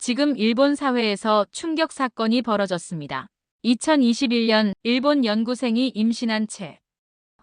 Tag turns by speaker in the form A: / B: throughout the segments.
A: 지금 일본 사회에서 충격 사건이 벌어졌습니다. 2021년 일본 연구생이 임신한 채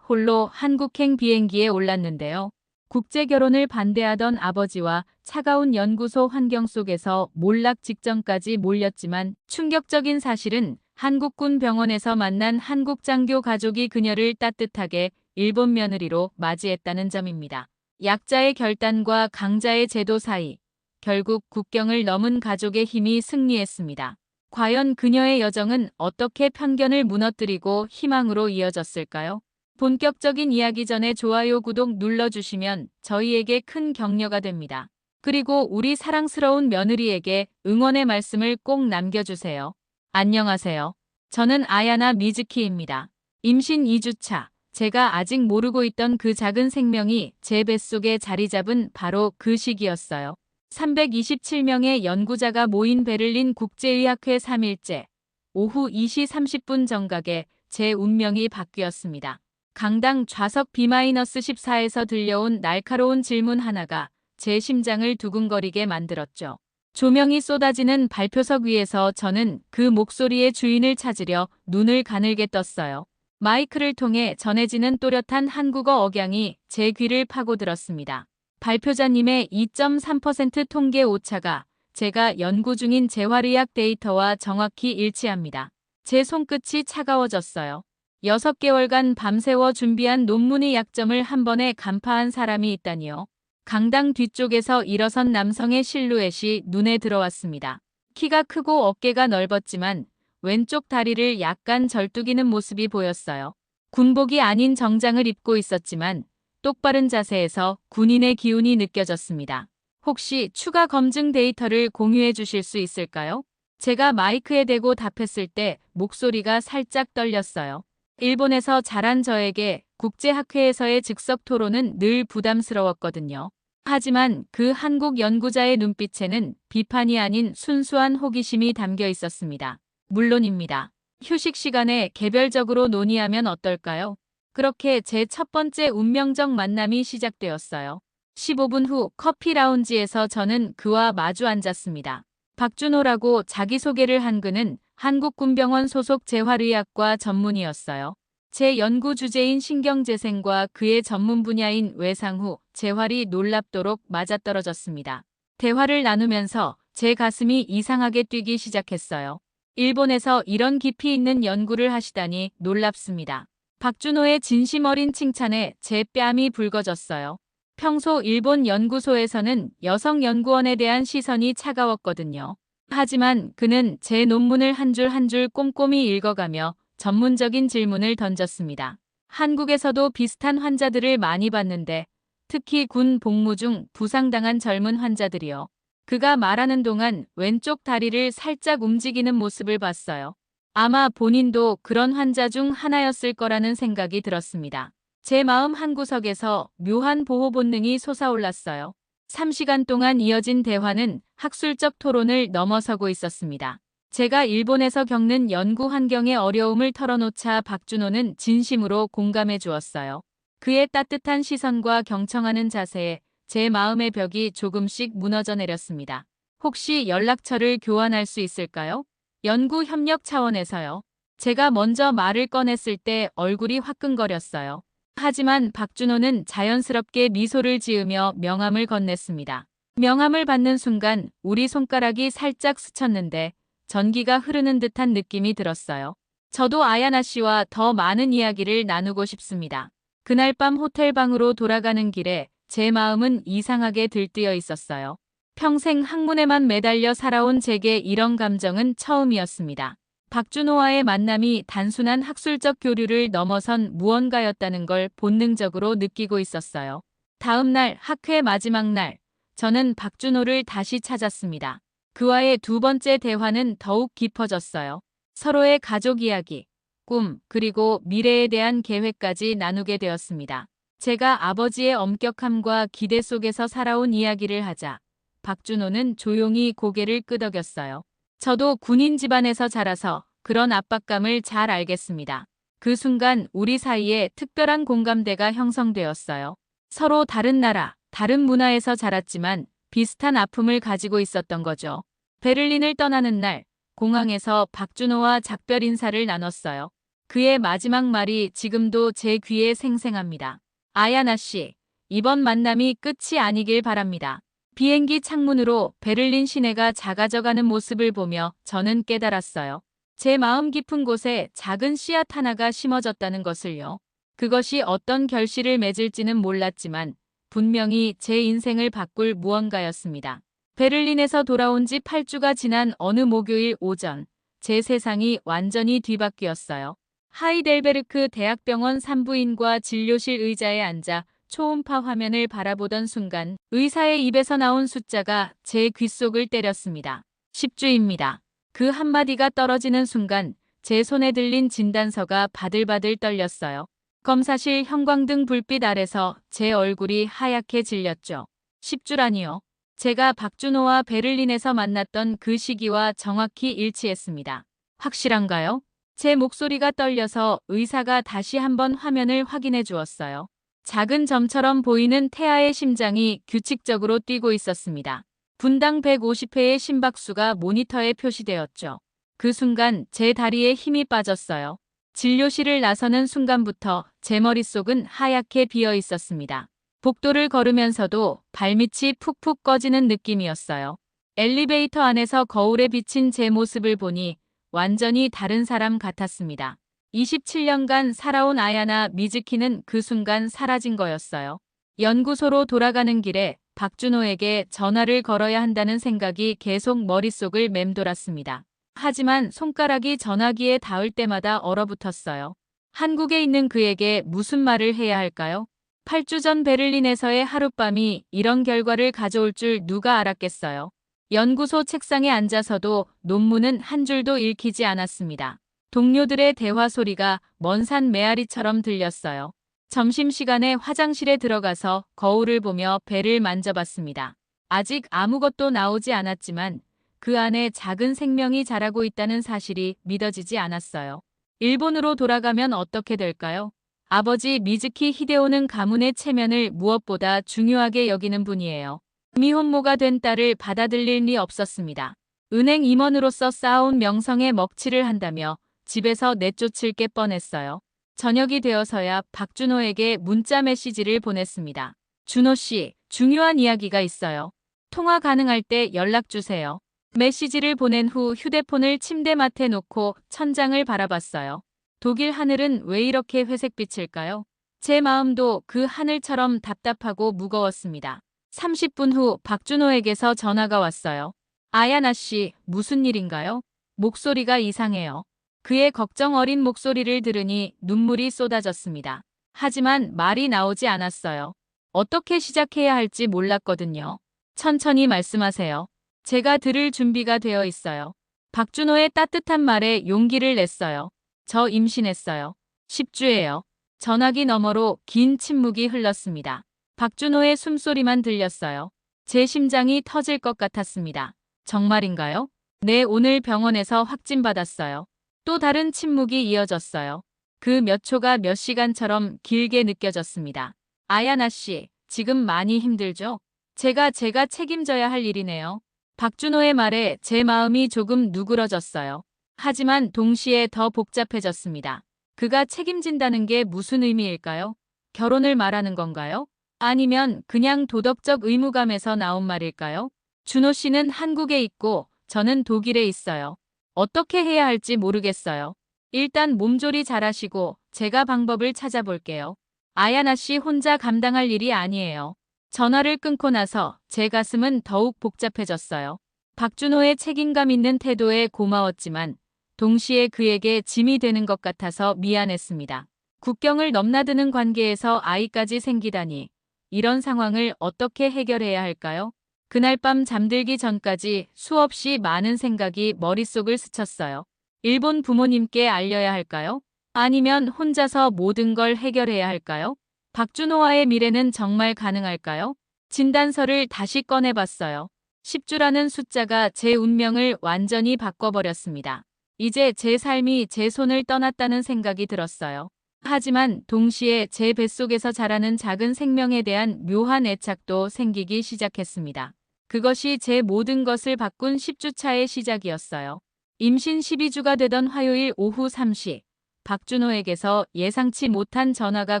A: 홀로 한국행 비행기에 올랐는데요. 국제 결혼을 반대하던 아버지와 차가운 연구소 환경 속에서 몰락 직전까지 몰렸지만 충격적인 사실은 한국군 병원에서 만난 한국 장교 가족이 그녀를 따뜻하게 일본 며느리로 맞이했다는 점입니다. 약자의 결단과 강자의 제도 사이, 결국 국경을 넘은 가족의 힘이 승리했습니다. 과연 그녀의 여정은 어떻게 편견을 무너뜨리고 희망으로 이어졌을까요? 본격적인 이야기 전에 좋아요, 구독 눌러주시면 저희에게 큰 격려가 됩니다. 그리고 우리 사랑스러운 며느리에게 응원의 말씀을 꼭 남겨주세요. 안녕하세요. 저는 아야나 미즈키입니다. 임신 2주차, 제가 아직 모르고 있던 그 작은 생명이 제 뱃속에 자리 잡은 바로 그 시기였어요. 327명의 연구자가 모인 베를린 국제의학회 3일째, 오후 2시 30분 정각에 제 운명이 바뀌었습니다. 강당 좌석 B-14에서 들려온 날카로운 질문 하나가 제 심장을 두근거리게 만들었죠. 조명이 쏟아지는 발표석 위에서 저는 그 목소리의 주인을 찾으려 눈을 가늘게 떴어요. 마이크를 통해 전해지는 또렷한 한국어 억양이 제 귀를 파고들었습니다. 발표자님의 2.3% 통계 오차가 제가 연구 중인 재활의학 데이터와 정확히 일치합니다. 제 손끝이 차가워졌어요. 6개월간 밤새워 준비한 논문의 약점을 한 번에 간파한 사람이 있다니요. 강당 뒤쪽에서 일어선 남성의 실루엣이 눈에 들어왔습니다. 키가 크고 어깨가 넓었지만 왼쪽 다리를 약간 절뚝이는 모습이 보였어요. 군복이 아닌 정장을 입고 있었지만 똑바른 자세에서 군인의 기운이 느껴졌습니다. 혹시 추가 검증 데이터를 공유해 주실 수 있을까요? 제가 마이크에 대고 답했을 때 목소리가 살짝 떨렸어요. 일본에서 자란 저에게 국제학회에서의 즉석 토론은 늘 부담스러웠거든요. 하지만 그 한국 연구자의 눈빛에는 비판이 아닌 순수한 호기심이 담겨 있었습니다. 물론입니다. 휴식 시간에 개별적으로 논의하면 어떨까요? 그렇게 제 첫 번째 운명적 만남이 시작되었어요. 15분 후 커피 라운지에서 저는 그와 마주 앉았습니다. 박준호라고 자기소개를 한 그는 한국군병원 소속 재활의학과 전문의였어요. 제 연구 주제인 신경재생과 그의 전문 분야인 외상 후 재활이 놀랍도록 맞아떨어졌습니다. 대화를 나누면서 제 가슴이 이상하게 뛰기 시작했어요. 일본에서 이런 깊이 있는 연구를 하시다니 놀랍습니다. 박준호의 진심 어린 칭찬에 제 뺨이 붉어졌어요. 평소 일본 연구소에서는 여성 연구원에 대한 시선이 차가웠거든요. 하지만 그는 제 논문을 한 줄 한 줄 꼼꼼히 읽어가며 전문적인 질문을 던졌습니다. 한국에서도 비슷한 환자들을 많이 봤는데 특히 군 복무 중 부상당한 젊은 환자들이요. 그가 말하는 동안 왼쪽 다리를 살짝 움직이는 모습을 봤어요. 아마 본인도 그런 환자 중 하나였을 거라는 생각이 들었습니다. 제 마음 한구석에서 묘한 보호 본능이 솟아올랐어요. 3시간 동안 이어진 대화는 학술적 토론을 넘어서고 있었습니다. 제가 일본에서 겪는 연구 환경의 어려움을 털어놓자 박준호는 진심으로 공감해 주었어요. 그의 따뜻한 시선과 경청하는 자세에 제 마음의 벽이 조금씩 무너져 내렸습니다. 혹시 연락처를 교환할 수 있을까요? 연구 협력 차원에서요. 제가 먼저 말을 꺼냈을 때 얼굴이 화끈거렸어요. 하지만 박준호는 자연스럽게 미소를 지으며 명함을 건넸습니다. 명함을 받는 순간 우리 손가락이 살짝 스쳤는데 전기가 흐르는 듯한 느낌이 들었어요. 저도 아야나 씨와 더 많은 이야기를 나누고 싶습니다. 그날 밤 호텔 방으로 돌아가는 길에 제 마음은 이상하게 들뜨여 있었어요. 평생 학문에만 매달려 살아온 제게 이런 감정은 처음이었습니다. 박준호와의 만남이 단순한 학술적 교류를 넘어선 무언가였다는 걸 본능적으로 느끼고 있었어요. 다음 날 학회 마지막 날, 저는 박준호를 다시 찾았습니다. 그와의 두 번째 대화는 더욱 깊어졌어요. 서로의 가족 이야기, 꿈, 그리고 미래에 대한 계획까지 나누게 되었습니다. 제가 아버지의 엄격함과 기대 속에서 살아온 이야기를 하자 박준호는 조용히 고개를 끄덕였어요. 저도 군인 집안에서 자라서 그런 압박감을 잘 알겠습니다. 그 순간 우리 사이에 특별한 공감대가 형성되었어요. 서로 다른 나라, 다른 문화에서 자랐지만 비슷한 아픔을 가지고 있었던 거죠. 베를린을 떠나는 날, 공항에서 박준호와 작별 인사를 나눴어요. 그의 마지막 말이 지금도 제 귀에 생생합니다. 아야나 씨, 이번 만남이 끝이 아니길 바랍니다. 비행기 창문으로 베를린 시내가 작아져가는 모습을 보며 저는 깨달았어요. 제 마음 깊은 곳에 작은 씨앗 하나가 심어졌다는 것을요. 그것이 어떤 결실을 맺을지는 몰랐지만 분명히 제 인생을 바꿀 무언가였습니다. 베를린에서 돌아온 지 8주가 지난 어느 목요일 오전, 제 세상이 완전히 뒤바뀌었어요. 하이델베르크 대학병원 산부인과 진료실 의자에 앉아 초음파 화면을 바라보던 순간 의사의 입에서 나온 숫자가 제 귓속을 때렸습니다. 10주입니다. 그 한마디가 떨어지는 순간 제 손에 들린 진단서가 바들바들 떨렸어요. 검사실 형광등 불빛 아래서 제 얼굴이 하얗게 질렸죠. 10주라니요. 제가 박준호와 베를린에서 만났던 그 시기와 정확히 일치했습니다. 확실한가요? 제 목소리가 떨려서 의사가 다시 한번 화면을 확인해 주었어요. 작은 점처럼 보이는 태아의 심장이 규칙적으로 뛰고 있었습니다. 분당 150회의 심박수가 모니터에 표시되었죠. 그 순간 제 다리에 힘이 빠졌어요. 진료실을 나서는 순간부터 제 머릿속은 하얗게 비어 있었습니다. 복도를 걸으면서도 발밑이 푹푹 꺼지는 느낌이었어요. 엘리베이터 안에서 거울에 비친 제 모습을 보니 완전히 다른 사람 같았습니다. 27년간 살아온 아야나 미즈키는 그 순간 사라진 거였어요. 연구소로 돌아가는 길에 박준호에게 전화를 걸어야 한다는 생각이 계속 머릿속을 맴돌았습니다. 하지만 손가락이 전화기에 닿을 때마다 얼어붙었어요. 한국에 있는 그에게 무슨 말을 해야 할까요? 8주 전 베를린에서의 하룻밤이 이런 결과를 가져올 줄 누가 알았겠어요. 연구소 책상에 앉아서도 논문은 한 줄도 읽히지 않았습니다. 동료들의 대화 소리가 먼 산 메아리처럼 들렸어요. 점심시간에 화장실에 들어가서 거울을 보며 배를 만져봤습니다. 아직 아무것도 나오지 않았지만 그 안에 작은 생명이 자라고 있다는 사실이 믿어지지 않았어요. 일본으로 돌아가면 어떻게 될까요? 아버지 미즈키 히데오는 가문의 체면을 무엇보다 중요하게 여기는 분이에요. 미혼모가 된 딸을 받아들일 리 없었습니다. 은행 임원으로서 쌓아온 명성에 먹칠을 한다며 집에서 내쫓을 게 뻔했어요. 저녁이 되어서야 박준호에게 문자 메시지를 보냈습니다. 준호 씨, 중요한 이야기가 있어요. 통화 가능할 때 연락 주세요. 메시지를 보낸 후 휴대폰을 침대맡에 놓고 천장을 바라봤어요. 독일 하늘은 왜 이렇게 회색빛일까요? 제 마음도 그 하늘처럼 답답하고 무거웠습니다. 30분 후 박준호에게서 전화가 왔어요. 아야나 씨, 무슨 일인가요? 목소리가 이상해요. 그의 걱정 어린 목소리를 들으니 눈물이 쏟아졌습니다. 하지만 말이 나오지 않았어요. 어떻게 시작해야 할지 몰랐거든요. 천천히 말씀하세요. 제가 들을 준비가 되어 있어요. 박준호의 따뜻한 말에 용기를 냈어요. 저 임신했어요. 10주예요. 전화기 너머로 긴 침묵이 흘렀습니다. 박준호의 숨소리만 들렸어요. 제 심장이 터질 것 같았습니다. 정말인가요? 네, 오늘 병원에서 확진받았어요. 또 다른 침묵이 이어졌어요. 그 몇 초가 몇 시간처럼 길게 느껴졌습니다. 아야나 씨, 지금 많이 힘들죠? 제가 책임져야 할 일이네요. 박준호의 말에 제 마음이 조금 누그러졌어요. 하지만 동시에 더 복잡해졌습니다. 그가 책임진다는 게 무슨 의미일까요? 결혼을 말하는 건가요? 아니면 그냥 도덕적 의무감에서 나온 말일까요? 준호 씨는 한국에 있고 저는 독일에 있어요. 어떻게 해야 할지 모르겠어요. 일단 몸조리 잘하시고 제가 방법을 찾아볼게요. 아야나 씨 혼자 감당할 일이 아니에요. 전화를 끊고 나서 제 가슴은 더욱 복잡해졌어요. 박준호의 책임감 있는 태도에 고마웠지만 동시에 그에게 짐이 되는 것 같아서 미안했습니다. 국경을 넘나드는 관계에서 아이까지 생기다니 이런 상황을 어떻게 해결해야 할까요? 그날 밤 잠들기 전까지 수없이 많은 생각이 머릿속을 스쳤어요. 일본 부모님께 알려야 할까요? 아니면 혼자서 모든 걸 해결해야 할까요? 박준호와의 미래는 정말 가능할까요? 진단서를 다시 꺼내봤어요. 10주라는 숫자가 제 운명을 완전히 바꿔버렸습니다. 이제 제 삶이 제 손을 떠났다는 생각이 들었어요. 하지만 동시에 제 뱃속에서 자라는 작은 생명에 대한 묘한 애착도 생기기 시작했습니다. 그것이 제 모든 것을 바꾼 10주차의 시작이었어요. 임신 12주가 되던 화요일 오후 3시, 박준호에게서 예상치 못한 전화가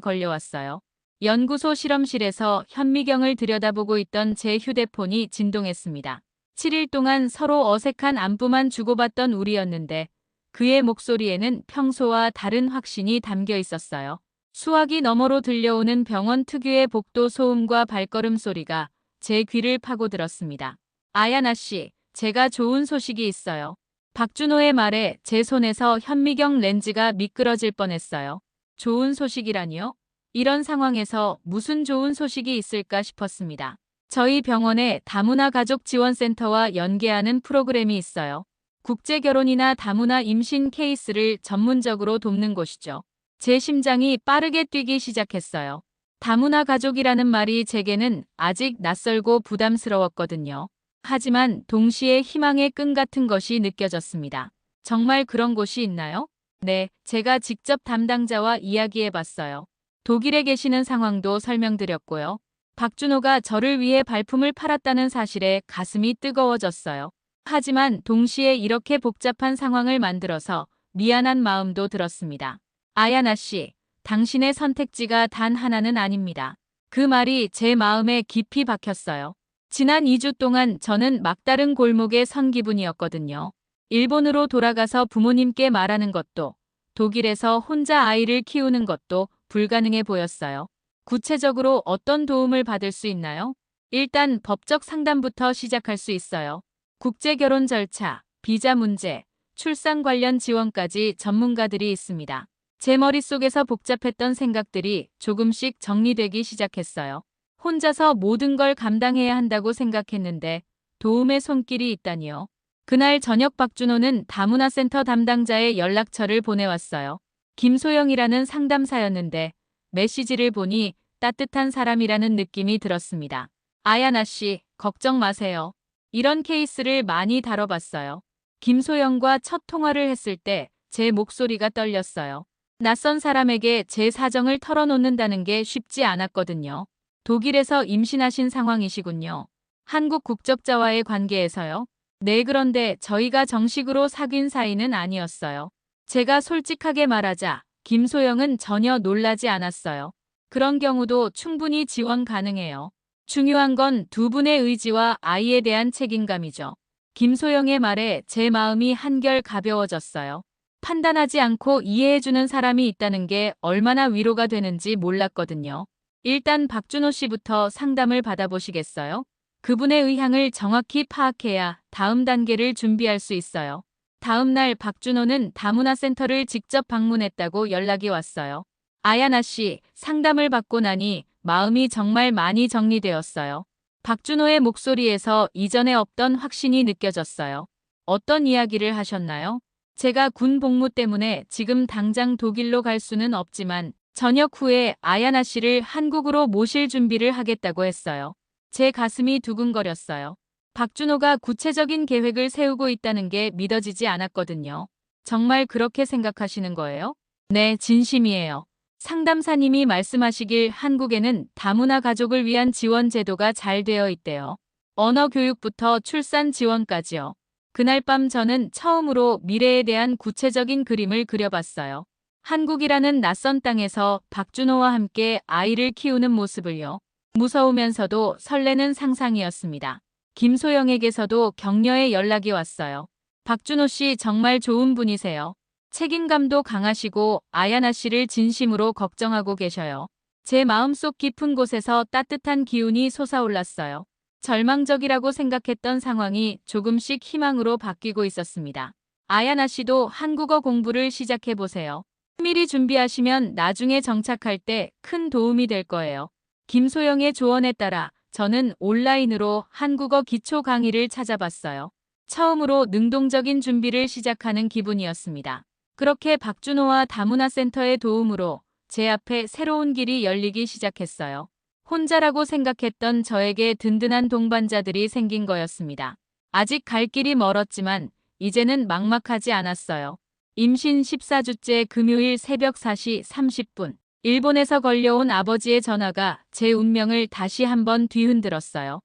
A: 걸려왔어요. 연구소 실험실에서 현미경을 들여다보고 있던 제 휴대폰이 진동했습니다. 7일 동안 서로 어색한 안부만 주고받던 우리였는데 그의 목소리에는 평소와 다른 확신이 담겨 있었어요. 수화기 너머로 들려오는 병원 특유의 복도 소음과 발걸음 소리가 제 귀를 파고들었습니다. 아야나 씨, 제가 좋은 소식이 있어요. 박준호의 말에 제 손에서 현미경 렌즈가 미끄러질 뻔했어요. 좋은 소식이라니요? 이런 상황에서 무슨 좋은 소식이 있을까 싶었습니다. 저희 병원에 다문화 가족 지원센터와 연계하는 프로그램이 있어요. 국제 결혼이나 다문화 임신 케이스를 전문적으로 돕는 곳이죠. 제 심장이 빠르게 뛰기 시작했어요. 다문화 가족이라는 말이 제게는 아직 낯설고 부담스러웠거든요. 하지만 동시에 희망의 끈 같은 것이 느껴졌습니다. 정말 그런 곳이 있나요? 네, 제가 직접 담당자와 이야기해봤어요. 독일에 계시는 상황도 설명드렸고요. 박준호가 저를 위해 발품을 팔았다는 사실에 가슴이 뜨거워졌어요. 하지만 동시에 이렇게 복잡한 상황을 만들어서 미안한 마음도 들었습니다. 아야나 씨, 당신의 선택지가 단 하나는 아닙니다. 그 말이 제 마음에 깊이 박혔어요. 지난 2주 동안 저는 막다른 골목에 선 기분이었거든요. 일본으로 돌아가서 부모님께 말하는 것도, 독일에서 혼자 아이를 키우는 것도 불가능해 보였어요. 구체적으로 어떤 도움을 받을 수 있나요? 일단 법적 상담부터 시작할 수 있어요. 국제 결혼 절차, 비자 문제, 출산 관련 지원까지 전문가들이 있습니다. 제 머릿속에서 복잡했던 생각들이 조금씩 정리되기 시작했어요. 혼자서 모든 걸 감당해야 한다고 생각했는데 도움의 손길이 있다니요. 그날 저녁 박준호는 다문화센터 담당자의 연락처를 보내왔어요. 김소영이라는 상담사였는데 메시지를 보니 따뜻한 사람이라는 느낌이 들었습니다. 아야나 씨, 걱정 마세요. 이런 케이스를 많이 다뤄봤어요. 김소영과 첫 통화를 했을 때 제 목소리가 떨렸어요. 낯선 사람에게 제 사정을 털어놓는다는 게 쉽지 않았거든요. 독일에서 임신하신 상황이시군요. 한국 국적자와의 관계에서요? 네, 그런데 저희가 정식으로 사귄 사이는 아니었어요. 제가 솔직하게 말하자 김소영은 전혀 놀라지 않았어요. 그런 경우도 충분히 지원 가능해요. 중요한 건 두 분의 의지와 아이에 대한 책임감이죠. 김소영의 말에 제 마음이 한결 가벼워졌어요. 판단하지 않고 이해해주는 사람이 있다는 게 얼마나 위로가 되는지 몰랐거든요. 일단 박준호 씨부터 상담을 받아보시겠어요? 그분의 의향을 정확히 파악해야 다음 단계를 준비할 수 있어요. 다음 날 박준호는 다문화센터를 직접 방문했다고 연락이 왔어요. 아야나 씨, 상담을 받고 나니 마음이 정말 많이 정리되었어요. 박준호의 목소리에서 이전에 없던 확신이 느껴졌어요. 어떤 이야기를 하셨나요? 제가 군 복무 때문에 지금 당장 독일로 갈 수는 없지만 저녁 후에 아야나 씨를 한국으로 모실 준비를 하겠다고 했어요. 제 가슴이 두근거렸어요. 박준호가 구체적인 계획을 세우고 있다는 게 믿어지지 않았거든요. 정말 그렇게 생각하시는 거예요? 네, 진심이에요. 상담사님이 말씀하시길 한국에는 다문화 가족을 위한 지원 제도가 잘 되어 있대요. 언어 교육부터 출산 지원까지요. 그날 밤 저는 처음으로 미래에 대한 구체적인 그림을 그려봤어요. 한국이라는 낯선 땅에서 박준호와 함께 아이를 키우는 모습을요. 무서우면서도 설레는 상상이었습니다. 김소영에게서도 격려의 연락이 왔어요. 박준호 씨 정말 좋은 분이세요. 책임감도 강하시고 아야나 씨를 진심으로 걱정하고 계셔요. 제 마음속 깊은 곳에서 따뜻한 기운이 솟아올랐어요. 절망적이라고 생각했던 상황이 조금씩 희망으로 바뀌고 있었습니다. 아야나 씨도 한국어 공부를 시작해보세요. 미리 준비하시면 나중에 정착할 때 큰 도움이 될 거예요. 김소영의 조언에 따라 저는 온라인으로 한국어 기초 강의를 찾아봤어요. 처음으로 능동적인 준비를 시작하는 기분이었습니다. 그렇게 박준호와 다문화센터의 도움으로 제 앞에 새로운 길이 열리기 시작했어요. 혼자라고 생각했던 저에게 든든한 동반자들이 생긴 거였습니다. 아직 갈 길이 멀었지만 이제는 막막하지 않았어요. 임신 14주째 금요일 새벽 4시 30분. 일본에서 걸려온 아버지의 전화가 제 운명을 다시 한번 뒤흔들었어요.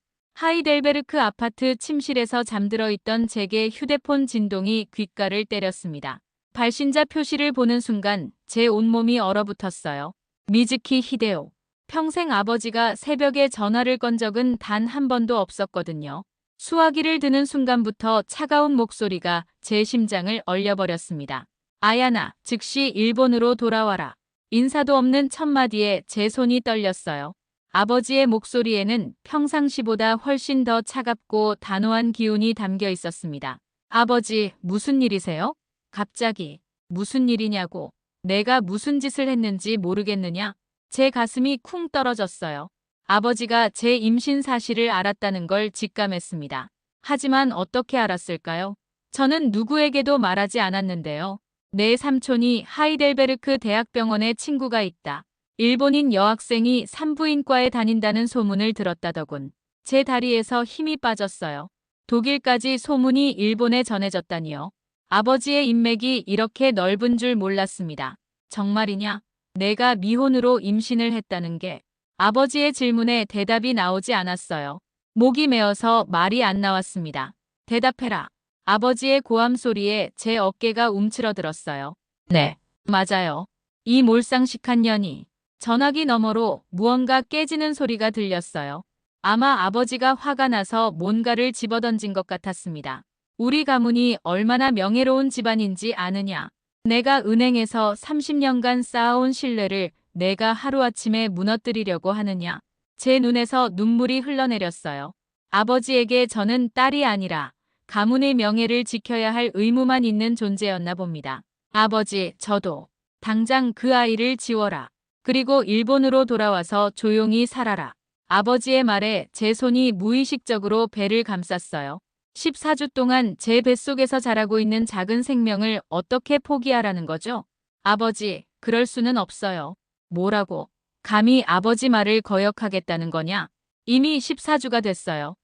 A: 하이델베르크 아파트 침실에서 잠들어 있던 제게 휴대폰 진동이 귓가를 때렸습니다. 발신자 표시를 보는 순간 제 온몸이 얼어붙었어요. 미즈키 히데오. 평생 아버지가 새벽에 전화를 건 적은 단 한 번도 없었거든요. 수화기를 드는 순간부터 차가운 목소리가 제 심장을 얼려버렸습니다. 아야나, 즉시 일본으로 돌아와라. 인사도 없는 첫마디에 제 손이 떨렸어요. 아버지의 목소리에는 평상시보다 훨씬 더 차갑고 단호한 기운이 담겨 있었습니다. 아버지, 무슨 일이세요? 갑자기. 무슨 일이냐고. 내가 무슨 짓을 했는지 모르겠느냐? 제 가슴이 쿵 떨어졌어요. 아버지가 제 임신 사실을 알았다는 걸 직감했습니다. 하지만 어떻게 알았을까요? 저는 누구에게도 말하지 않았는데요. 내 삼촌이 하이델베르크 대학병원에 친구가 있다. 일본인 여학생이 산부인과에 다닌다는 소문을 들었다더군. 제 다리에서 힘이 빠졌어요. 독일까지 소문이 일본에 전해졌다니요. 아버지의 인맥이 이렇게 넓은 줄 몰랐습니다. 정말이냐? 내가 미혼으로 임신을 했다는 게. 아버지의 질문에 대답이 나오지 않았어요. 목이 메어서 말이 안 나왔습니다. 대답해라. 아버지의 고함 소리에 제 어깨가 움츠러들었어요. 네, 맞아요. 이 몰상식한 년이. 전화기 너머로 무언가 깨지는 소리가 들렸어요. 아마 아버지가 화가 나서 뭔가를 집어던진 것 같았습니다. 우리 가문이 얼마나 명예로운 집안인지 아느냐. 내가 은행에서 30년간 쌓아온 신뢰를 내가 하루아침에 무너뜨리려고 하느냐. 제 눈에서 눈물이 흘러내렸어요. 아버지에게 저는 딸이 아니라 가문의 명예를 지켜야 할 의무만 있는 존재였나 봅니다. 아버지, 저도 당장 그 아이를 지워라. 그리고 일본으로 돌아와서 조용히 살아라. 아버지의 말에 제 손이 무의식적으로 배를 감쌌어요. 14주 동안 제 뱃속에서 자라고 있는 작은 생명을 어떻게 포기하라는 거죠? 아버지, 그럴 수는 없어요. 뭐라고? 감히 아버지 말을 거역하겠다는 거냐? 이미 14주가 됐어요.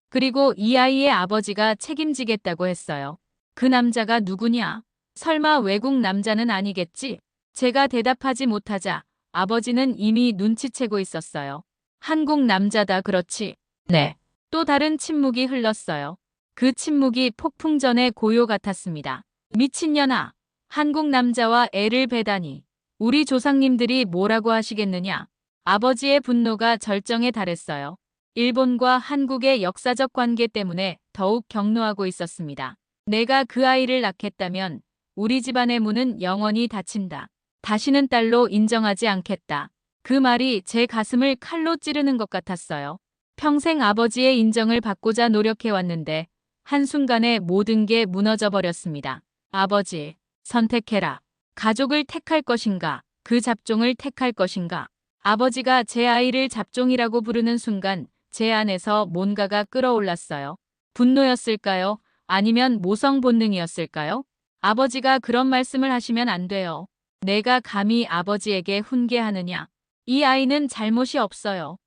A: 그리고 이 아이의 아버지가 책임지겠다고 했어요. 그 남자가 누구냐? 설마 외국 남자는 아니겠지? 제가 대답하지 못하자 아버지는 이미 눈치채고 있었어요. 한국 남자다 그렇지? 네. 또 다른 침묵이 흘렀어요. 그 침묵이 폭풍 전의 고요 같았습니다. 미친년아. 한국 남자와 애를 베다니. 우리 조상님들이 뭐라고 하시겠느냐. 아버지의 분노가 절정에 달했어요. 일본과 한국의 역사적 관계 때문에 더욱 격노하고 있었습니다. 내가 그 아이를 낳겠다면 우리 집안의 문은 영원히 닫힌다. 다시는 딸로 인정하지 않겠다. 그 말이 제 가슴을 칼로 찌르는 것 같았어요. 평생 아버지의 인정을 받고자 노력해왔는데 한순간에 모든 게 무너져 버렸습니다. 아버지, 선택해라. 가족을 택할 것인가? 그 잡종을 택할 것인가? 아버지가 제 아이를 잡종이라고 부르는 순간 제 안에서 뭔가가 끓어올랐어요. 분노였을까요? 아니면 모성 본능이었을까요? 아버지가 그런 말씀을 하시면 안 돼요. 내가 감히 아버지에게 훈계하느냐? 이 아이는 잘못이 없어요.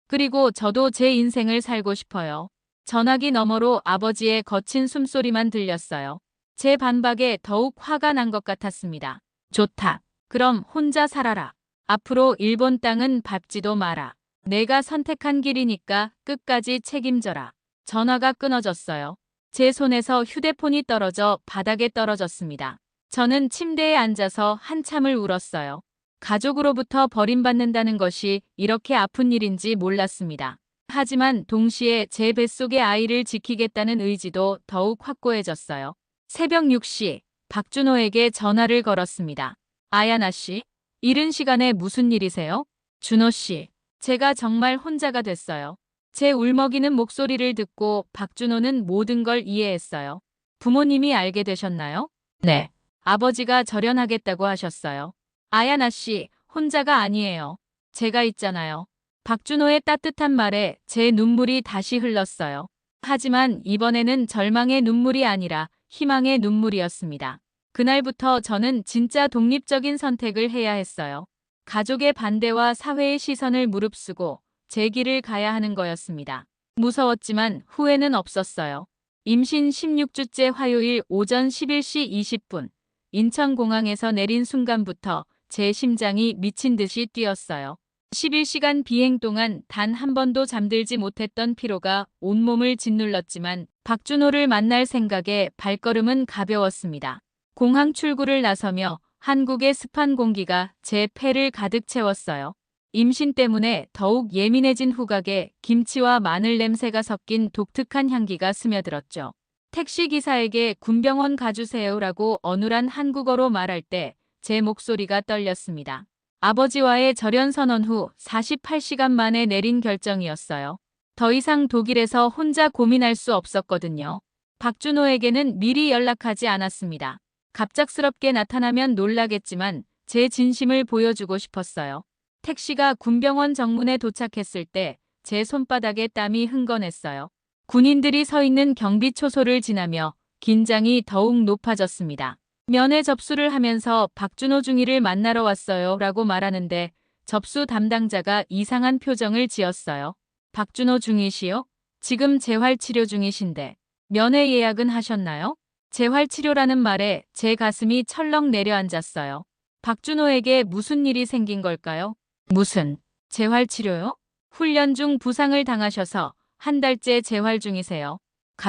A: 그리고 저도 제 인생을 살고 싶어요. 전화기 너머로 아버지의 거친 숨소리만 들렸어요. 제 반박에 더욱 화가 난 것 같았습니다. 좋다. 그럼 혼자 살아라. 앞으로 일본 땅은 밟지도 마라. 내가 선택한 길이니까 끝까지 책임져라. 전화가 끊어졌어요. 제 손에서 휴대폰이 떨어져 바닥에 떨어졌습니다. 저는 침대에 앉아서 한참을 울었어요. 가족으로부터 버림받는다는 것이 이렇게 아픈 일인지 몰랐습니다. 하지만 동시에 제 뱃속의 아이를 지키겠다는 의지도 더욱 확고해졌어요. 새벽 6시, 박준호에게 전화를 걸었습니다. 아야나 씨, 이른 시간에 무슨 일이세요? 준호 씨, 제가 정말 혼자가 됐어요. 제 울먹이는 목소리를 듣고 박준호는 모든 걸 이해했어요. 부모님이 알게 되셨나요? 네. 아버지가 절연하겠다고 하셨어요. 아야나 씨, 혼자가 아니에요. 제가 있잖아요. 박준호의 따뜻한 말에 제 눈물이 다시 흘렀어요. 하지만 이번에는 절망의 눈물이 아니라 희망의 눈물이었습니다. 그날부터 저는 진짜 독립적인 선택을 해야 했어요. 가족의 반대와 사회의 시선을 무릅쓰고 제 길을 가야 하는 거였습니다. 무서웠지만 후회는 없었어요. 임신 16주째 화요일 오전 11시 20분, 인천공항에서 내린 순간부터 제 심장이 미친 듯이 뛰었어요. 11시간 비행 동안 단 한 번도 잠들지 못했던 피로가 온몸을 짓눌렀지만 박준호를 만날 생각에 발걸음은 가벼웠습니다. 공항 출구를 나서며 한국의 습한 공기가 제 폐를 가득 채웠어요. 임신 때문에 더욱 예민해진 후각에 김치와 마늘 냄새가 섞인 독특한 향기가 스며들었죠. 택시기사에게 군병원 가주세요라고 어눌한 한국어로 말할 때 제 목소리가 떨렸습니다. 아버지와의 절연 선언 후 48시간 만에 내린 결정이었어요. 더 이상 독일에서 혼자 고민할 수 없었거든요. 박준호에게는 미리 연락하지 않았습니다. 갑작스럽게 나타나면 놀라겠지만 제 진심을 보여주고 싶었어요. 택시가 군병원 정문에 도착했을 때 제 손바닥에 땀이 흥건했어요. 군인들이 서 있는 경비초소를 지나며 긴장이 더욱 높아졌습니다. 면회 접수를 하면서 박준호 중위를 만나러 왔어요 라고 말하는데 접수 담당자가 이상한 표정을 지었어요. 박준호 중위시요? 지금 재활치료 중이신데 면회 예약은 하셨나요? 재활치료라는 말에 제 가슴이 철렁 내려앉았어요. 박준호에게 무슨 일이 생긴 걸까요? 무슨 재활치료요? 훈련 중 부상을 당하셔서 한 달째 재활 중이세요.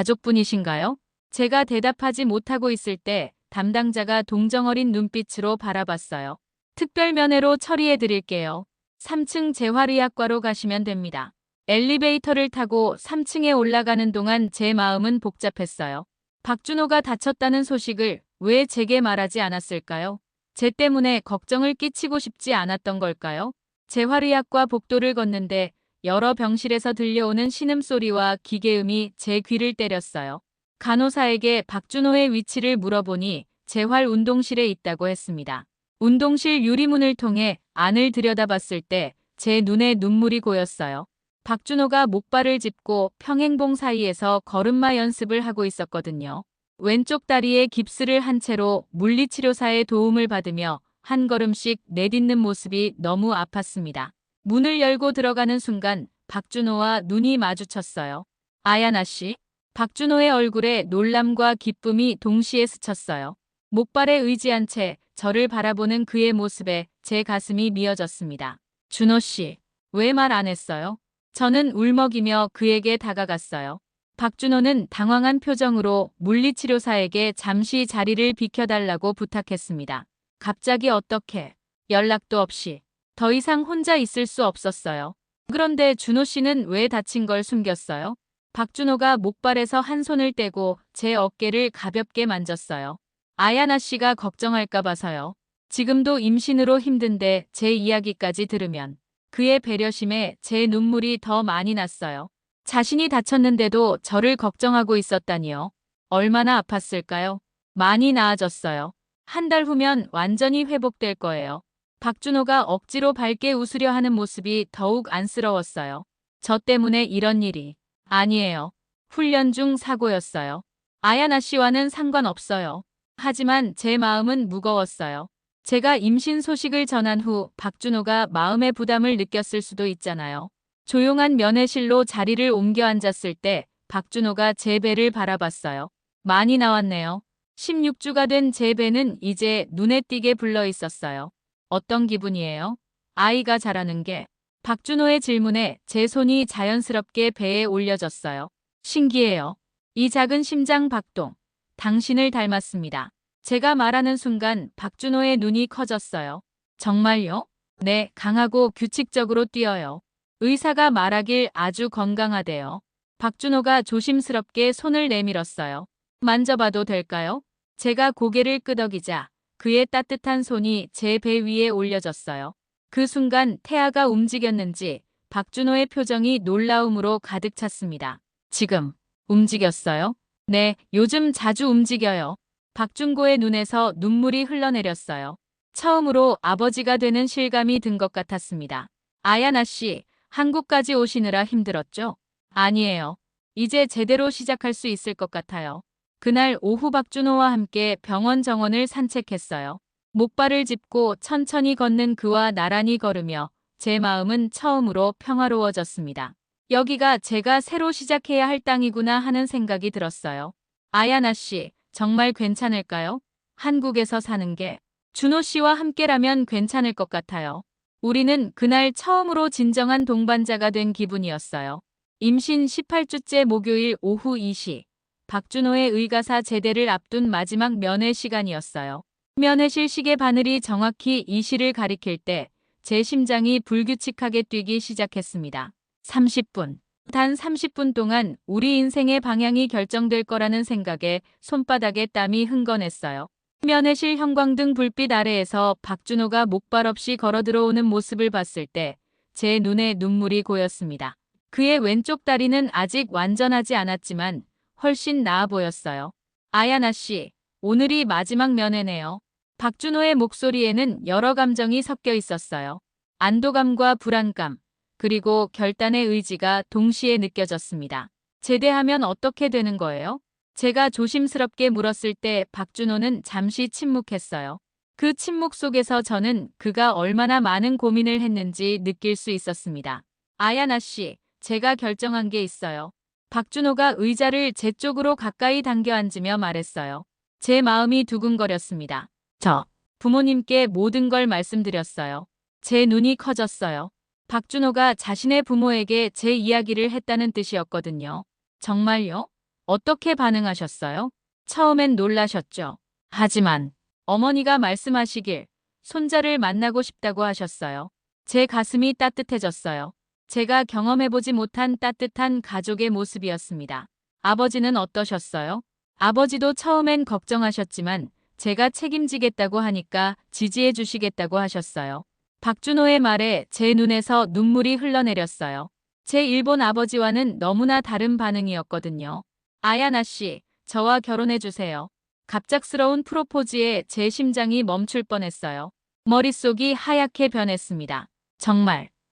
A: 가족분이신가요? 제가 대답하지 못하고 있을 때 담당자가 동정어린 눈빛으로 바라봤어요. 특별 면회로 처리해 드릴게요. 3층 재활의학과로 가시면 됩니다. 엘리베이터를 타고 3층에 올라가는 동안 제 마음은 복잡했어요. 박준호가 다쳤다는 소식을 왜 제게 말하지 않았을까요? 제 때문에 걱정을 끼치고 싶지 않았던 걸까요? 재활의학과 복도를 걷는데 여러 병실에서 들려오는 신음소리와 기계음이 제 귀를 때렸어요. 간호사에게 박준호의 위치를 물어보니 재활운동실에 있다고 했습니다. 운동실 유리문을 통해 안을 들여다봤을 때 제 눈에 눈물이 고였어요. 박준호가 목발을 짚고 평행봉 사이에서 걸음마 연습을 하고 있었거든요. 왼쪽 다리에 깁스를 한 채로 물리치료사의 도움을 받으며 한 걸음씩 내딛는 모습이 너무 아팠습니다. 문을 열고 들어가는 순간 박준호와 눈이 마주쳤어요. 아야나 씨? 박준호의 얼굴에 놀람과 기쁨이 동시에 스쳤어요. 목발에 의지한 채 저를 바라보는 그의 모습에 제 가슴이 미어졌습니다. 준호 씨, 왜 말 안 했어요? 저는 울먹이며 그에게 다가갔어요. 박준호는 당황한 표정으로 물리치료사에게 잠시 자리를 비켜달라고 부탁했습니다. 갑자기 어떻게? 연락도 없이. 더 이상 혼자 있을 수 없었어요. 그런데 준호 씨는 왜 다친 걸 숨겼어요? 박준호가 목발에서 한 손을 떼고 제 어깨를 가볍게 만졌어요. 아야나 씨가 걱정할까 봐서요. 지금도 임신으로 힘든데 제 이야기까지 들으면 그의 배려심에 제 눈물이 더 많이 났어요. 자신이 다쳤는데도 저를 걱정하고 있었다니요. 얼마나 아팠을까요? 많이 나아졌어요. 한 달 후면 완전히 회복될 거예요. 박준호가 억지로 밝게 웃으려 하는 모습이 더욱 안쓰러웠어요. 저 때문에 이런 일이. 아니에요. 훈련 중 사고였어요. 아야나 씨와는 상관없어요. 하지만 제 마음은 무거웠어요. 제가 임신 소식을 전한 후 박준호가 마음의 부담을 느꼈을 수도 있잖아요. 조용한 면회실로 자리를 옮겨 앉았을 때 박준호가 제 배를 바라봤어요. 많이 나왔네요. 16주가 된 제 배는 이제 눈에 띄게 불러 있었어요. 어떤 기분이에요? 아이가 자라는 게. 박준호의 질문에 제 손이 자연스럽게 배에 올려졌어요. 신기해요. 이 작은 심장 박동. 당신을 닮았습니다. 제가 말하는 순간 박준호의 눈이 커졌어요. 정말요? 네, 강하고 규칙적으로 뛰어요. 의사가 말하길 아주 건강하대요. 박준호가 조심스럽게 손을 내밀었어요. 만져봐도 될까요? 제가 고개를 끄덕이자 그의 따뜻한 손이 제 배 위에 올려졌어요. 그 순간 태아가 움직였는지 박준호의 표정이 놀라움으로 가득 찼습니다. 지금 움직였어요? 네, 요즘 자주 움직여요. 박준호의 눈에서 눈물이 흘러내렸어요. 처음으로 아버지가 되는 실감이 든 것 같았습니다. 아야나 씨, 한국까지 오시느라 힘들었죠? 아니에요. 이제 제대로 시작할 수 있을 것 같아요. 그날 오후 박준호와 함께 병원 정원을 산책했어요. 목발을 짚고 천천히 걷는 그와 나란히 걸으며 제 마음은 처음으로 평화로워졌습니다. 여기가 제가 새로 시작해야 할 땅이구나 하는 생각이 들었어요. 아야나 씨, 정말 괜찮을까요? 한국에서 사는 게 준호 씨와 함께라면 괜찮을 것 같아요. 우리는 그날 처음으로 진정한 동반자가 된 기분이었어요. 임신 18주째 목요일 오후 2시. 박준호의 의가사 제대를 앞둔 마지막 면회 시간이었어요. 면회실 시계 바늘이 정확히 이 시를 가리킬 때 제 심장이 불규칙하게 뛰기 시작했습니다. 30분. 단 30분 동안 우리 인생의 방향이 결정될 거라는 생각에 손바닥에 땀이 흥건했어요. 면회실 형광등 불빛 아래에서 박준호가 목발 없이 걸어 들어오는 모습을 봤을 때 제 눈에 눈물이 고였습니다. 그의 왼쪽 다리는 아직 완전하지 않았지만 훨씬 나아 보였어요. 아야나 씨, 오늘이 마지막 면회네요. 박준호의 목소리에는 여러 감정이 섞여 있었어요. 안도감과 불안감, 그리고 결단의 의지가 동시에 느껴졌습니다. 제대하면 어떻게 되는 거예요? 제가 조심스럽게 물었을 때 박준호는 잠시 침묵했어요. 그 침묵 속에서 저는 그가 얼마나 많은 고민을 했는지 느낄 수 있었습니다. 아야나 씨, 제가 결정한 게 있어요. 박준호가 의자를 제 쪽으로 가까이 당겨 앉으며 말했어요. 제 마음이 두근거렸습니다. 저 부모님께 모든 걸 말씀드렸어요. 제 눈이 커졌어요. 박준호가 자신의 부모에게 제 이야기를 했다는 뜻이었거든요. 정말요? 어떻게 반응하셨어요? 처음엔 놀라셨죠. 하지만 어머니가 말씀하시길 손자를 만나고 싶다고 하셨어요. 제 가슴이 따뜻해졌어요. 제가 경험해보지 못한 따뜻한 가족의 모습이었습니다. 아버지는 어떠셨어요? 아버지도 처음엔 걱정하셨지만 제가 책임지겠다고 하니까 지지해 주시겠다고 하셨어요. 박준호의 말에 제 눈에서 눈물이 흘러내렸어요. 제 일본 아버지와는 너무나 다른 반응이었거든요. 아야나 씨, 저와 결혼해 주세요. 갑작스러운 프로포즈에 제 심장이 멈출 뻔했어요. 머릿속이 하얗게 변했습니다.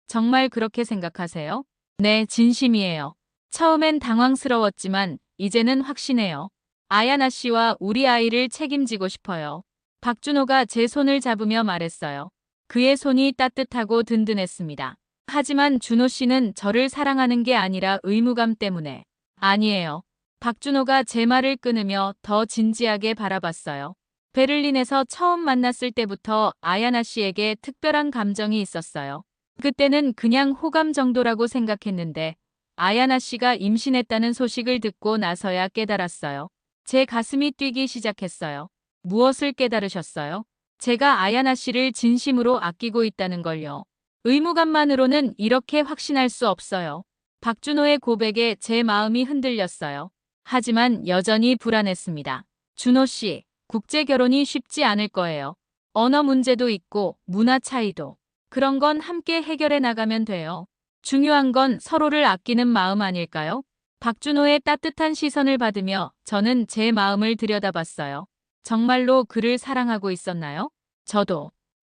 A: 정말 그렇게 생각하세요? 네, 진심이에요. 처음엔 당황스러웠지만 이제는 확신해요. 아야나 씨와 우리 아이를 책임지고 싶어요. 박준호가 제 손을 잡으며 말했어요. 그의 손이 따뜻하고 든든했습니다. 하지만 준호 씨는 저를 사랑하는 게 아니라 의무감 때문에. 아니에요. 박준호가 제 말을 끊으며 더 진지하게 바라봤어요. 베를린에서 처음 만났을 때부터 아야나 씨에게 특별한 감정이 있었어요. 그때는 그냥 호감 정도라고 생각했는데 아야나 씨가 임신했다는 소식을 듣고 나서야 깨달았어요. 제 가슴이 뛰기 시작했어요. 무엇을 깨달으셨어요? 제가 아야나 씨를 진심으로 아끼고 있다는 걸요. 의무감만으로는 이렇게 확신할 수 없어요. 박준호의 고백에 제 마음이 흔들렸어요. 하지만 여전히 불안했습니다. 준호 씨, 국제 결혼이 쉽지 않을 거예요. 언어 문제도 있고 문화 차이도. 그런 건 함께 해결해 나가면 돼요. 중요한 건 서로를 아끼는 마음 아닐까요? 박준호의 따뜻한 시선을 받으며 저는 제 마음을 들여다봤어요. 정말로 그를 사랑하고 있었나요?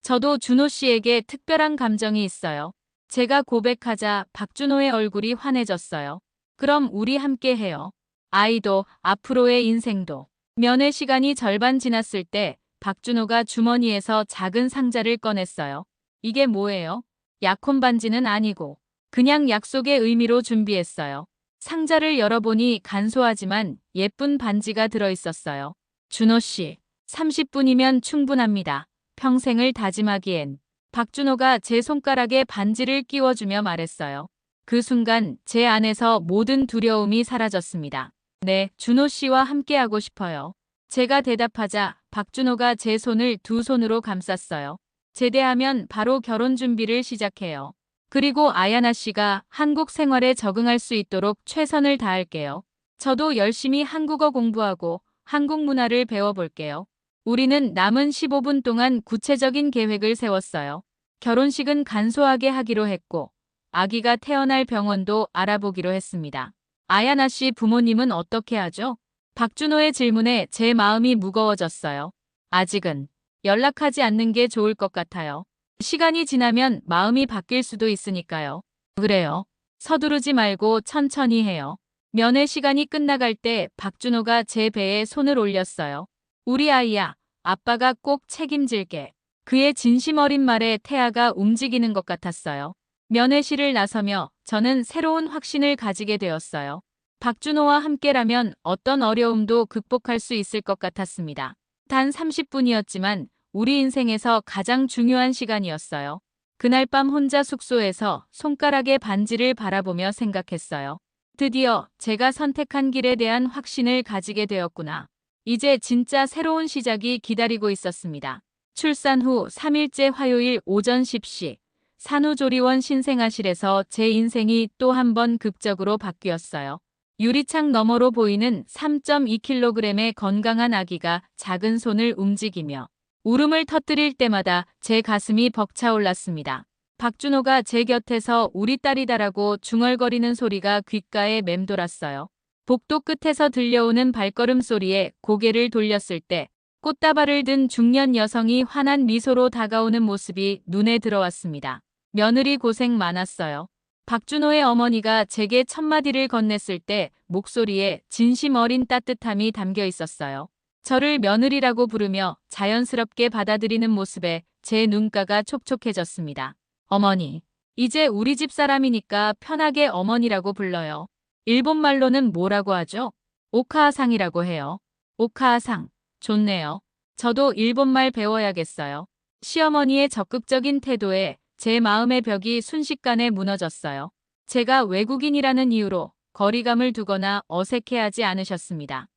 A: 저도 준호 씨에게 특별한 감정이 있어요. 제가 고백하자 박준호의 얼굴이 환해졌어요. 그럼 우리 함께 해요. 아이도 앞으로의 인생도. 면회 시간이 절반 지났을 때 박준호가 주머니에서 작은 상자를 꺼냈어요. 이게 뭐예요? 약혼 반지는 아니고 그냥 약속의 의미로 준비했어요. 상자를 열어보니 간소하지만 예쁜 반지가 들어있었어요. 준호 씨, 30분이면 충분합니다. 평생을 다짐하기엔. 박준호가 제 손가락에 반지를 끼워주며 말했어요. 그 순간 제 안에서 모든 두려움이 사라졌습니다. 네, 준호 씨와 함께하고 싶어요. 제가 대답하자 박준호가 제 손을 두 손으로 감쌌어요. 제대하면 바로 결혼 준비를 시작해요. 그리고 아야나 씨가 한국 생활에 적응할 수 있도록 최선을 다할게요. 저도 열심히 한국어 공부하고 한국 문화를 배워볼게요. 우리는 남은 15분 동안 구체적인 계획을 세웠어요. 결혼식은 간소하게 하기로 했고 아기가 태어날 병원도 알아보기로 했습니다. 아야나 씨 부모님은 어떻게 하죠? 박준호의 질문에 제 마음이 무거워졌어요. 아직은 연락하지 않는 게 좋을 것 같아요. 시간이 지나면 마음이 바뀔 수도 있으니까요. 그래요. 서두르지 말고 천천히 해요. 면회 시간이 끝나갈 때 박준호가 제 배에 손을 올렸어요. 우리 아이야, 아빠가 꼭 책임질게. 그의 진심 어린 말에 태아가 움직이는 것 같았어요. 면회실을 나서며 저는 새로운 확신을 가지게 되었어요. 박준호와 함께라면 어떤 어려움도 극복할 수 있을 것 같았습니다. 단 30분이었지만 우리 인생에서 가장 중요한 시간이었어요. 그날 밤 혼자 숙소에서 손가락의 반지를 바라보며 생각했어요. 드디어 제가 선택한 길에 대한 확신을 가지게 되었구나. 이제 진짜 새로운 시작이 기다리고 있었습니다. 출산 후 3일째 화요일 오전 10시 산후조리원 신생아실에서 제 인생이 또 한 번 극적으로 바뀌었어요. 유리창 너머로 보이는 3.2kg의 건강한 아기가 작은 손을 움직이며 울음을 터뜨릴 때마다 제 가슴이 벅차올랐습니다. 박준호가 제 곁에서 우리 딸이다라고 중얼거리는 소리가 귓가에 맴돌았어요. 복도 끝에서 들려오는 발걸음 소리에 고개를 돌렸을 때 꽃다발을 든 중년 여성이 환한 미소로 다가오는 모습이 눈에 들어왔습니다. 며느리 고생 많았어요. 박준호의 어머니가 제게 첫마디를 건넸을 때 목소리에 진심 어린 따뜻함이 담겨 있었어요. 저를 며느리라고 부르며 자연스럽게 받아들이는 모습에 제 눈가가 촉촉해졌습니다. 어머니, 이제 우리 집 사람이니까 편하게 어머니라고 불러요. 일본말로는 뭐라고 하죠? 오카아상이라고 해요. 오카아상, 좋네요. 저도 일본말 배워야겠어요. 시어머니의 적극적인 태도에 제 마음의 벽이 순식간에 무너졌어요. 제가 외국인이라는 이유로 거리감을 두거나 어색해하지 않으셨습니다.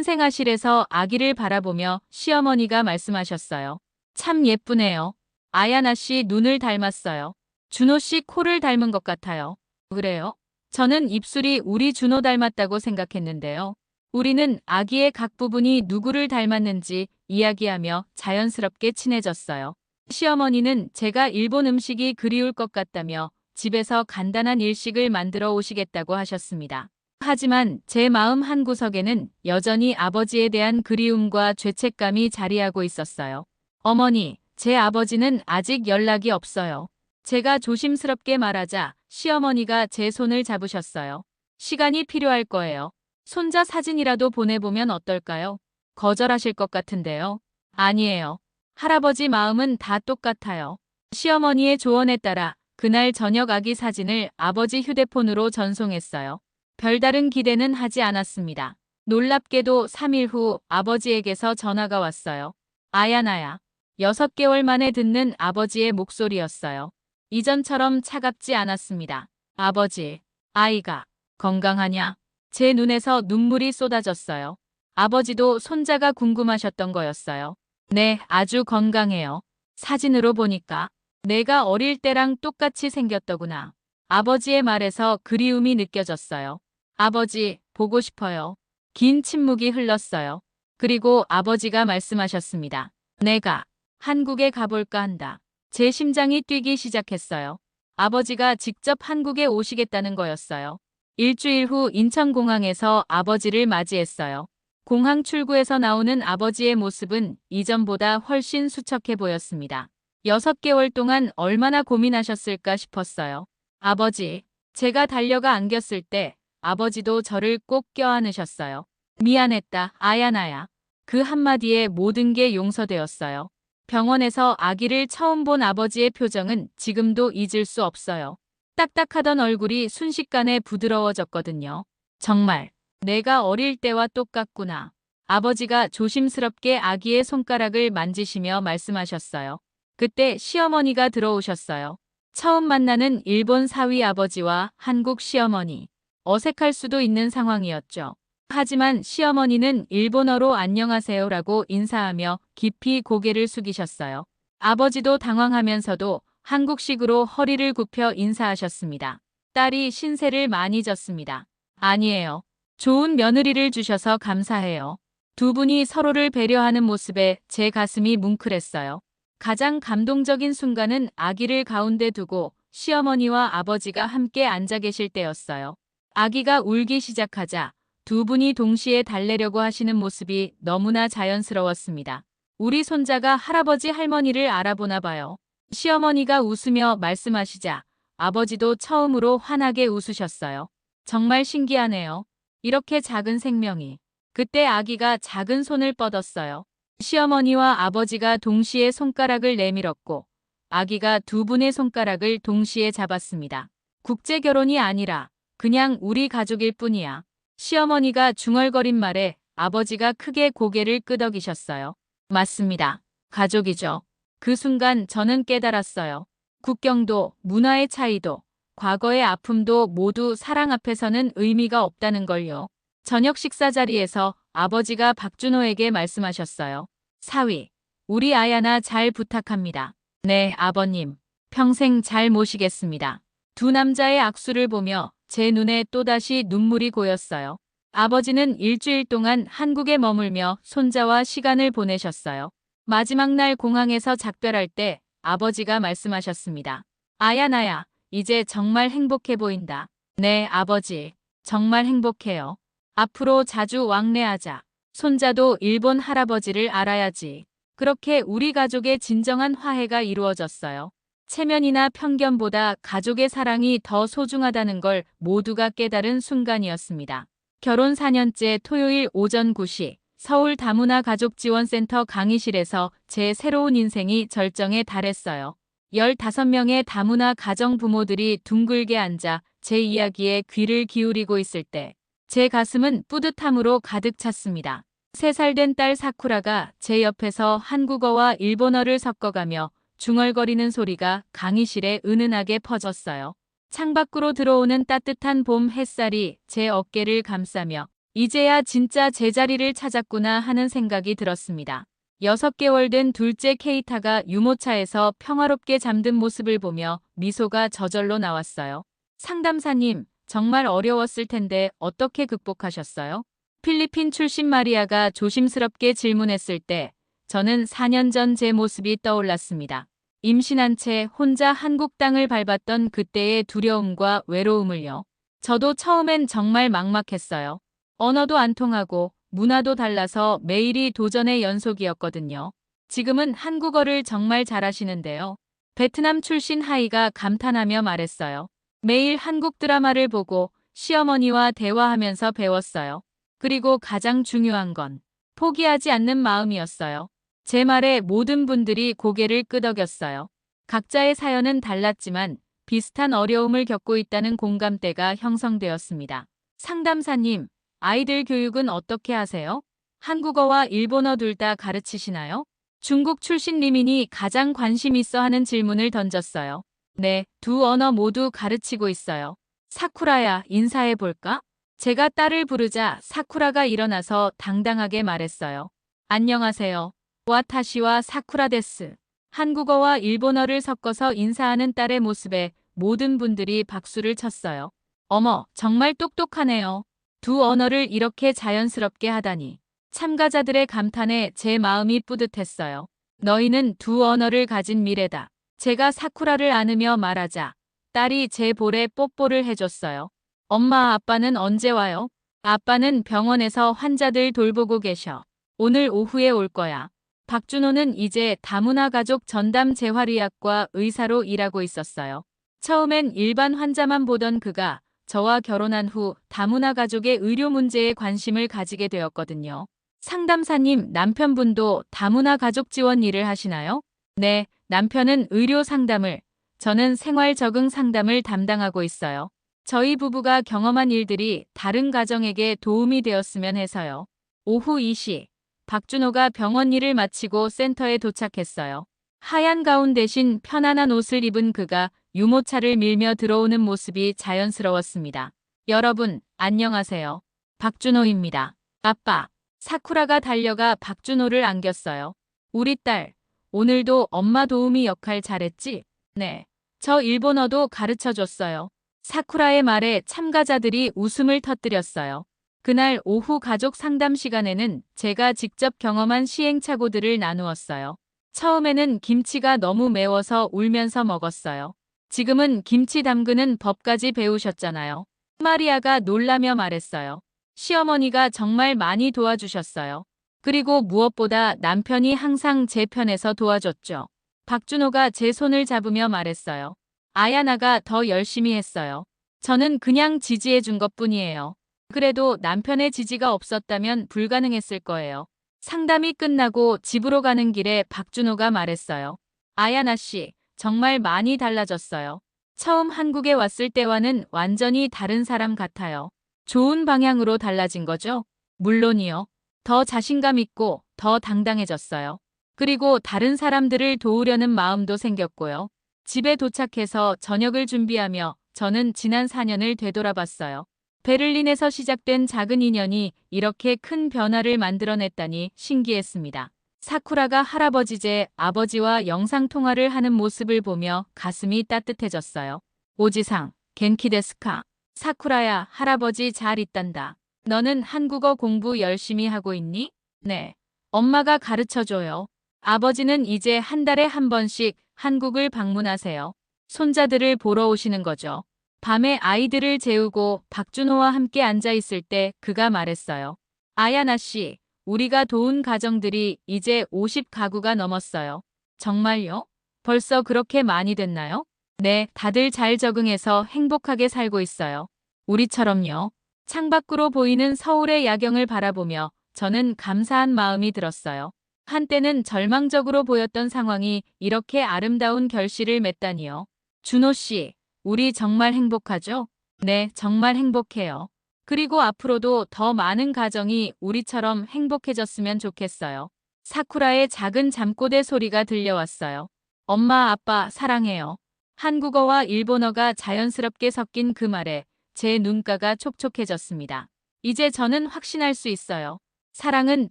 A: 신생아실에서 아기를 바라보며 시어머니가 말씀하셨어요. 참 예쁘네요. 아야나 씨 눈을 닮았어요. 준호 씨 코를 닮은 것 같아요. 그래요? 저는 입술이 우리 준호 닮았다고 생각했는데요. 우리는 아기의 각 부분이 누구를 닮았는지 이야기하며 자연스럽게 친해졌어요. 시어머니는 제가 일본 음식이 그리울 것 같다며 집에서 간단한 일식을 만들어 오시겠다고 하셨습니다. 하지만 제 마음 한구석에는 여전히 아버지에 대한 그리움과 죄책감이 자리하고 있었어요. 어머니, 제 아버지는 아직 연락이 없어요. 제가 조심스럽게 말하자 시어머니가 제 손을 잡으셨어요. 시간이 필요할 거예요. 손자 사진이라도 보내보면 어떨까요? 거절하실 것 같은데요. 아니에요. 할아버지 마음은 다 똑같아요. 시어머니의 조언에 따라 그날 저녁 아기 사진을 아버지 휴대폰으로 전송했어요. 별다른 기대는 하지 않았습니다. 놀랍게도 3일 후 아버지에게서 전화가 왔어요. 아야나야. 6개월 만에 듣는 아버지의 목소리였어요. 이전처럼 차갑지 않았습니다. 아버지, 아이가 건강하냐? 제 눈에서 눈물이 쏟아졌어요. 아버지도 손자가 궁금하셨던 거였어요. 네, 아주 건강해요. 사진으로 보니까 내가 어릴 때랑 똑같이 생겼더구나. 아버지의 말에서 그리움이 느껴졌어요. 아버지, 보고 싶어요. 긴 침묵이 흘렀어요. 그리고 아버지가 말씀하셨습니다. 내가 한국에 가볼까 한다. 제 심장이 뛰기 시작했어요. 아버지가 직접 한국에 오시겠다는 거였어요. 일주일 후 인천공항에서 아버지를 맞이했어요. 공항 출구에서 나오는 아버지의 모습은 이전보다 훨씬 수척해 보였습니다. 6개월 동안 얼마나 고민하셨을까 싶었어요. 아버지, 제가 달려가 안겼을 때 아버지도 저를 꼭 껴안으셨어요. 미안했다, 아야나야. 그 한마디에 모든 게 용서되었어요. 병원에서 아기를 처음 본 아버지의 표정은 지금도 잊을 수 없어요. 딱딱하던 얼굴이 순식간에 부드러워졌거든요. 정말 내가 어릴 때와 똑같구나. 아버지가 조심스럽게 아기의 손가락을 만지시며 말씀하셨어요. 그때 시어머니가 들어오셨어요. 처음 만나는 일본 사위 아버지와 한국 시어머니. 어색할 수도 있는 상황이었죠. 하지만 시어머니는 일본어로 안녕하세요라고 인사하며 깊이 고개를 숙이셨어요. 아버지도 당황하면서도 한국식으로 허리를 굽혀 인사하셨습니다. 딸이 신세를 많이 졌습니다. 아니에요. 좋은 며느리를 주셔서 감사해요. 두 분이 서로를 배려하는 모습에 제 가슴이 뭉클했어요. 가장 감동적인 순간은 아기를 가운데 두고 시어머니와 아버지가 함께 앉아 계실 때였어요. 아기가 울기 시작하자 두 분이 동시에 달래려고 하시는 모습이 너무나 자연스러웠습니다. 우리 손자가 할아버지 할머니를 알아보나 봐요. 시어머니가 웃으며 말씀하시자 아버지도 처음으로 환하게 웃으셨어요. 정말 신기하네요. 이렇게 작은 생명이. 그때 아기가 작은 손을 뻗었어요. 시어머니와 아버지가 동시에 손가락을 내밀었고 아기가 두 분의 손가락을 동시에 잡았습니다. 국제 결혼이 아니라 그냥 우리 가족일 뿐이야. 시어머니가 중얼거린 말에 아버지가 크게 고개를 끄덕이셨어요. 맞습니다. 가족이죠. 그 순간 저는 깨달았어요. 국경도, 문화의 차이도, 과거의 아픔도 모두 사랑 앞에서는 의미가 없다는 걸요. 저녁 식사 자리에서 아버지가 박준호에게 말씀하셨어요. 사위, 우리 아야나 잘 부탁합니다. 네, 아버님. 평생 잘 모시겠습니다. 두 남자의 악수를 보며 제 눈에 또다시 눈물이 고였어요. 아버지는 일주일 동안 한국에 머물며 손자와 시간을 보내셨어요. 마지막 날 공항에서 작별할 때 아버지가 말씀하셨습니다. 아야나야, 이제 정말 행복해 보인다. 네, 아버지. 정말 행복해요. 앞으로 자주 왕래하자. 손자도 일본 할아버지를 알아야지. 그렇게 우리 가족의 진정한 화해가 이루어졌어요. 체면이나 편견보다 가족의 사랑이 더 소중하다는 걸 모두가 깨달은 순간이었습니다. 결혼 4년째 토요일 오전 9시 서울 다문화 가족지원센터 강의실에서 제 새로운 인생이 절정에 달했어요. 15명의 다문화 가정 부모들이 둥글게 앉아 제 이야기에 귀를 기울이고 있을 때 제 가슴은 뿌듯함으로 가득 찼습니다. 3살 된 딸 사쿠라가 제 옆에서 한국어와 일본어를 섞어가며 중얼거리는 소리가 강의실에 은은하게 퍼졌어요. 창밖으로 들어오는 따뜻한 봄 햇살이 제 어깨를 감싸며 이제야 진짜 제자리를 찾았구나 하는 생각이 들었습니다. 6개월 된 둘째 케이타가 유모차에서 평화롭게 잠든 모습을 보며 미소가 저절로 나왔어요. 상담사님, 정말 어려웠을 텐데 어떻게 극복하셨어요? 필리핀 출신 마리아가 조심스럽게 질문했을 때 저는 4년 전 제 모습이 떠올랐습니다. 임신한 채 혼자 한국 땅을 밟았던 그때의 두려움과 외로움을요. 저도 처음엔 정말 막막했어요. 언어도 안 통하고 문화도 달라서 매일이 도전의 연속이었거든요. 지금은 한국어를 정말 잘하시는데요. 베트남 출신 하이가 감탄하며 말했어요. 매일 한국 드라마를 보고 시어머니와 대화하면서 배웠어요. 그리고 가장 중요한 건 포기하지 않는 마음이었어요. 제 말에 모든 분들이 고개를 끄덕였어요. 각자의 사연은 달랐지만 비슷한 어려움을 겪고 있다는 공감대가 형성되었습니다. 상담사님, 아이들 교육은 어떻게 하세요? 한국어와 일본어 둘 다 가르치시나요? 중국 출신 리민이 가장 관심 있어 하는 질문을 던졌어요. 네, 두 언어 모두 가르치고 있어요. 사쿠라야, 인사해볼까? 제가 딸을 부르자 사쿠라가 일어나서 당당하게 말했어요. 안녕하세요. 와타시와 사쿠라 데스. 한국어와 일본어를 섞어서 인사하는 딸의 모습에 모든 분들이 박수를 쳤어요. 어머, 정말 똑똑하네요. 두 언어를 이렇게 자연스럽게 하다니. 참가자들의 감탄에 제 마음이 뿌듯했어요. 너희는 두 언어를 가진 미래다. 제가 사쿠라를 안으며 말하자 딸이 제 볼에 뽀뽀를 해줬어요. 엄마, 아빠는 언제 와요? 아빠는 병원에서 환자들 돌보고 계셔. 오늘 오후에 올 거야. 박준호는 이제 다문화 가족 전담 재활의학과 의사로 일하고 있었어요. 처음엔 일반 환자만 보던 그가 저와 결혼한 후 다문화 가족의 의료 문제에 관심을 가지게 되었거든요. 상담사님, 남편분도 다문화 가족 지원 일을 하시나요? 네, 남편은 의료 상담을, 저는 생활 적응 상담을 담당하고 있어요. 저희 부부가 경험한 일들이 다른 가정에게 도움이 되었으면 해서요. 오후 2시, 박준호가 병원 일을 마치고 센터에 도착했어요. 하얀 가운 대신 편안한 옷을 입은 그가 유모차를 밀며 들어오는 모습이 자연스러웠습니다. 여러분, 안녕하세요. 박준호입니다. 아빠. 사쿠라가 달려가 박준호를 안겼어요. 우리 딸, 오늘도 엄마 도우미 역할 잘했지? 네. 저 일본어도 가르쳐줬어요. 사쿠라의 말에 참가자들이 웃음을 터뜨렸어요. 그날 오후 가족 상담 시간에는 제가 직접 경험한 시행착오들을 나누었어요. 처음에는 김치가 너무 매워서 울면서 먹었어요. 지금은 김치 담그는 법까지 배우셨잖아요. 마리아가 놀라며 말했어요. 시어머니가 정말 많이 도와주셨어요. 그리고 무엇보다 남편이 항상 제 편에서 도와줬죠. 박준호가 제 손을 잡으며 말했어요. 아야나가 더 열심히 했어요. 저는 그냥 지지해 준 것뿐이에요. 그래도 남편의 지지가 없었다면 불가능했을 거예요. 상담이 끝나고 집으로 가는 길에 박준호가 말했어요. 아야나 씨, 정말 많이 달라졌어요. 처음 한국에 왔을 때와는 완전히 다른 사람 같아요. 좋은 방향으로 달라진 거죠? 물론이요. 더 자신감 있고 더 당당해졌어요. 그리고 다른 사람들을 도우려는 마음도 생겼고요. 집에 도착해서 저녁을 준비하며 저는 지난 4년을 되돌아봤어요. 베를린에서 시작된 작은 인연이 이렇게 큰 변화를 만들어냈다니 신기했습니다. 사쿠라가 할아버지 제 아버지와 영상통화를 하는 모습을 보며 가슴이 따뜻해졌어요. 오지상, 겐키 데스카. 사쿠라야, 할아버지 잘 있단다. 너는 한국어 공부 열심히 하고 있니? 네. 엄마가 가르쳐줘요. 아버지는 이제 한 달에 한 번씩 한국을 방문하세요. 손자들을 보러 오시는 거죠. 밤에 아이들을 재우고 박준호와 함께 앉아 있을 때 그가 말했어요. 아야나 씨, 우리가 도운 가정들이 이제 50가구가 넘었어요. 정말요? 벌써 그렇게 많이 됐나요? 네, 다들 잘 적응해서 행복하게 살고 있어요. 우리처럼요. 창밖으로 보이는 서울의 야경을 바라보며 저는 감사한 마음이 들었어요. 한때는 절망적으로 보였던 상황이 이렇게 아름다운 결실을 맺다니요. 준호 씨, 우리 정말 행복하죠? 네, 정말 행복해요. 그리고 앞으로도 더 많은 가정이 우리처럼 행복해졌으면 좋겠어요. 사쿠라의 작은 잠꼬대 소리가 들려왔어요. 엄마, 아빠, 사랑해요. 한국어와 일본어가 자연스럽게 섞인 그 말에 제 눈가가 촉촉해졌습니다. 이제 저는 확신할 수 있어요. 사랑은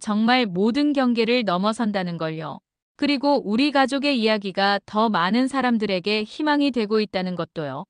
A: 정말 모든 경계를 넘어선다는 걸요. 그리고 우리 가족의 이야기가 더 많은 사람들에게 희망이 되고 있다는 것도요.